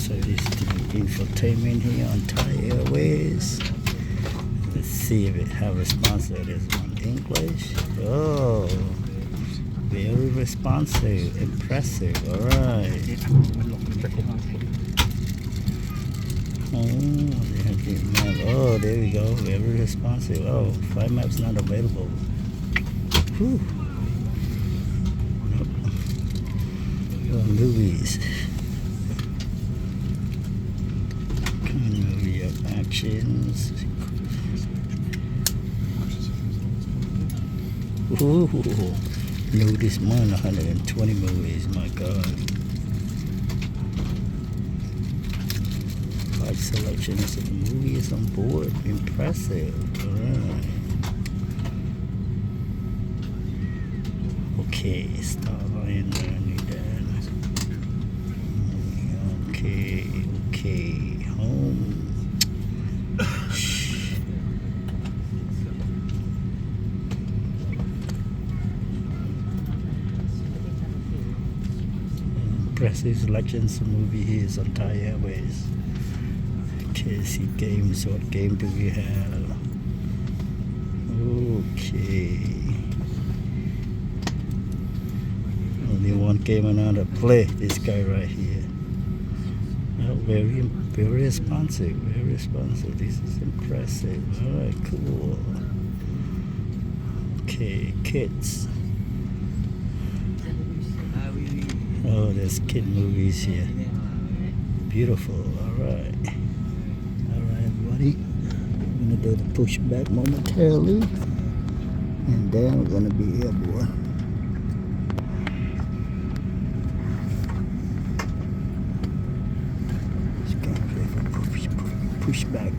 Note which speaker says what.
Speaker 1: So this is the infotainment here on Thai Airways. Let's see if it have a sponsor. There's one English. Oh, very responsive, impressive. All right. Oh, they have the map. Oh, there we go. Very responsive. Oh, flight map's not available. Whew. Oh, movies. Movie of actions. Ooh, no, this month 120 movies. My God. Large selections of the movies on board. Impressive. All right. Okay, Starline learning that. Okay, home. Impressive selections of movie here is on Thai Airways. Okay, see games. What game do we have? Okay. Only one game and how to play. This guy right here. Oh, very responsive. Very responsive. This is impressive. Alright, cool. Okay, kids. Oh, there's kid movies here. Beautiful. Alright. Alright, everybody. I'm gonna do the push back momentarily. And then we're gonna be airborne. Push back.